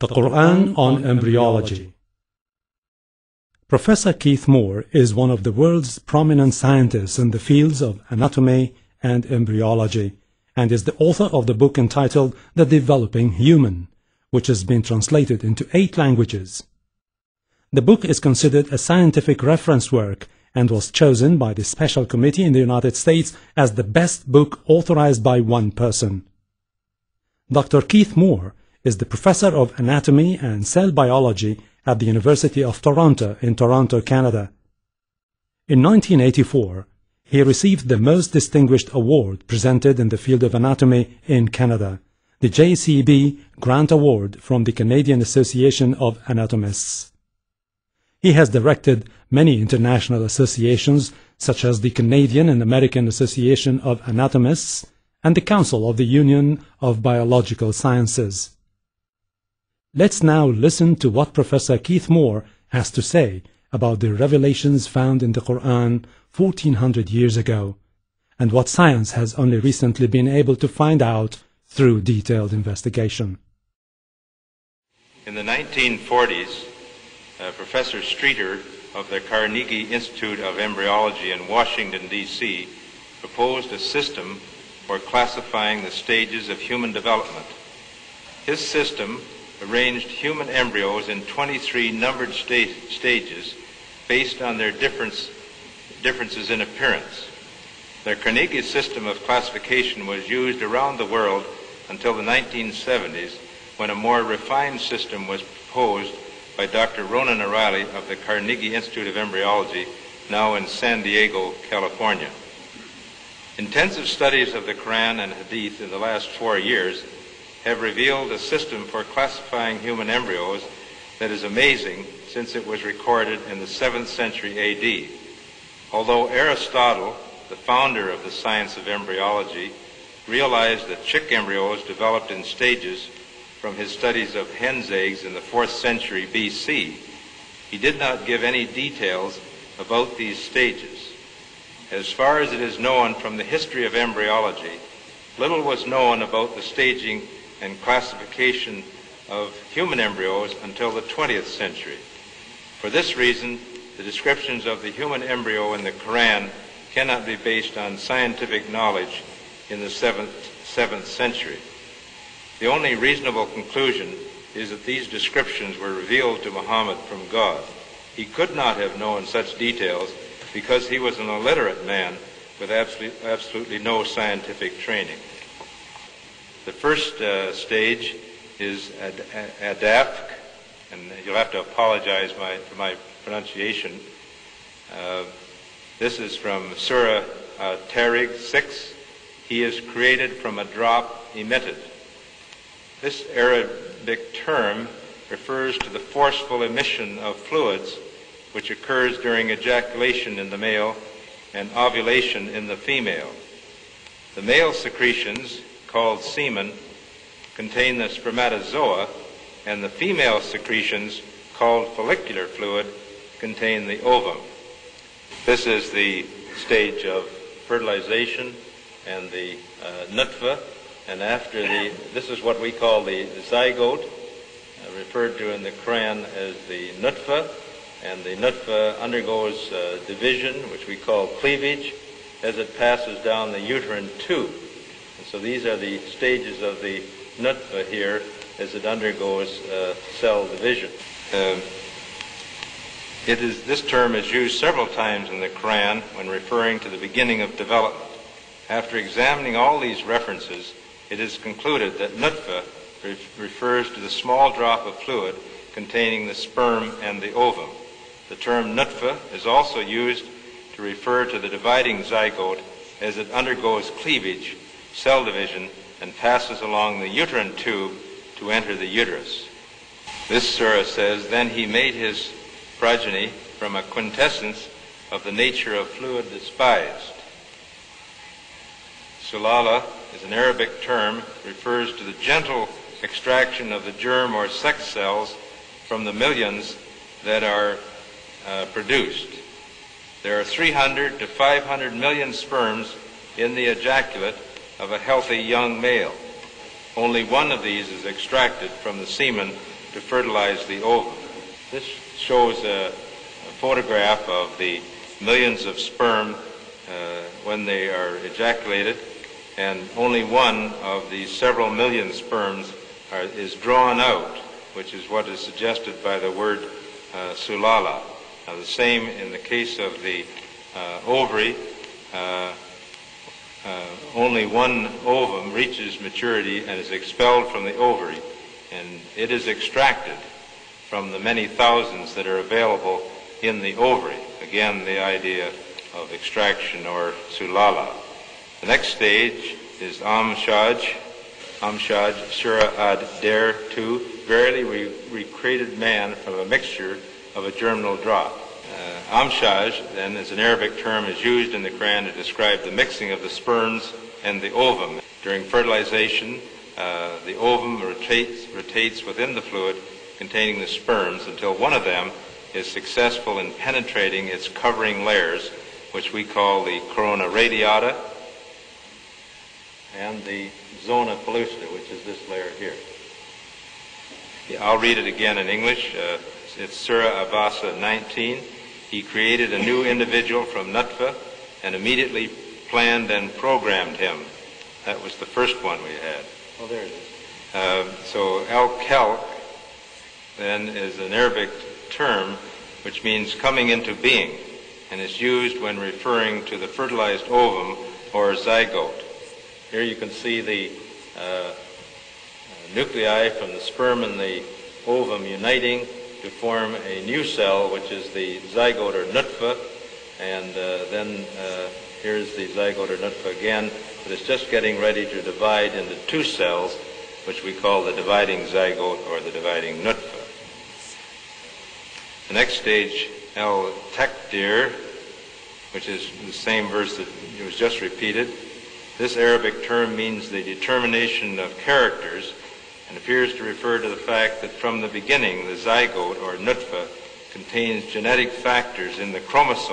The Quran on Embryology. Professor Keith Moore is one of the world's prominent scientists in the fields of anatomy and embryology, and is the author of the book entitled The Developing Human, which has been translated into 8 languages. The book is considered a scientific reference work and was chosen by the Special Committee in the United States as the best book authorized by one person. Dr. Keith Moore is the professor of anatomy and cell biology at the University of Toronto in Toronto, Canada. In 1984, he received the most distinguished award presented in the field of anatomy in Canada, the JCB Grant Award from the Canadian Association of Anatomists. He has directed many international associations such as the Canadian and American Association of Anatomists and the Council of the Union of Biological Sciences. Let's now listen to what Professor Keith Moore has to say about the revelations found in the Quran 1400 years ago, and what science has only recently been able to find out through detailed investigation. In the 1940s, Professor Streeter of the Carnegie Institute of Embryology in Washington, D.C., proposed a system for classifying the stages of human development. His system arranged human embryos in 23 numbered stages based on their differences in appearance. The Carnegie system of classification was used around the world until the 1970s, when a more refined system was proposed by Dr. Ronan O'Reilly of the Carnegie Institute of Embryology, now in San Diego, California. Intensive studies of the Quran and Hadith in the last 4 years have revealed a system for classifying human embryos that is amazing, since it was recorded in the 7th century A.D. Although Aristotle, the founder of the science of embryology, realized that chick embryos developed in stages from his studies of hen's eggs in the 4th century B.C., he did not give any details about these stages. As far as it is known from the history of embryology, little was known about the staging and classification of human embryos until the 20th century. For this reason, the descriptions of the human embryo in the Quran cannot be based on scientific knowledge in the 7th century. The only reasonable conclusion is that these descriptions were revealed to Muhammad from God. He could not have known such details because he was an illiterate man with absolutely no scientific training. The first stage is adapk, and you'll have to apologize for my pronunciation. This is from Surah Tariq 6. He is created from a drop emitted. This Arabic term refers to the forceful emission of fluids which occurs during ejaculation in the male and ovulation in the female. The male secretions, called semen, contain the spermatozoa, and the female secretions, called follicular fluid, contain the ovum. This is the stage of fertilization and the nutfa, and after this is what we call the zygote, referred to in the Quran as the nutfa, and the nutfa undergoes division, which we call cleavage, as it passes down the uterine tube. And so these are the stages of the nutfa here as it undergoes cell division. This term is used several times in the Quran when referring to the beginning of development. After examining all these references, it is concluded that nutfa refers to the small drop of fluid containing the sperm and the ovum. The term nutfa is also used to refer to the dividing zygote as it undergoes cleavage, cell division, and passes along the uterine tube to enter the uterus. This surah says, "Then he made his progeny from a quintessence of the nature of fluid despised." Sulala is an Arabic term, refers to the gentle extraction of the germ or sex cells from the millions that are produced. There are 300 to 500 million sperms in the ejaculate of a healthy young male. Only one of these is extracted from the semen to fertilize the ovum. This shows a photograph of the millions of sperm when they are ejaculated, and only one of the several million sperms is drawn out, which is what is suggested by the word sulala. Now, the same in the case of the ovary. Only one ovum reaches maturity and is expelled from the ovary, and it is extracted from the many thousands that are available in the ovary. Again, the idea of extraction, or sulala. The next stage is amshaj, sura ad der tu. Verily we created man from a mixture of a germinal drop. Amshaj, then, is an Arabic term, is used in the Quran to describe the mixing of the sperms and the ovum. During fertilization, the ovum rotates within the fluid containing the sperms until one of them is successful in penetrating its covering layers, which we call the corona radiata and the zona pellucida, which is this layer here. I'll read it again in English. It's Surah Abasa 19. He created a new individual from Nutfa and immediately planned and programmed him. That was the first one we had. Oh, there it is. So al-Khalq then is an Arabic term which means coming into being, and is used when referring to the fertilized ovum or zygote. Here you can see the nuclei from the sperm and the ovum uniting to form a new cell, which is the zygote or nutfa, and then here's the zygote or nutfa again, but it's just getting ready to divide into two cells, which we call the dividing zygote or the dividing nutfa. The next stage, al-Takdir, which is the same verse that was just repeated. This Arabic term means the determination of characters, and appears to refer to the fact that from the beginning the zygote or nutfa contains genetic factors in the chromosome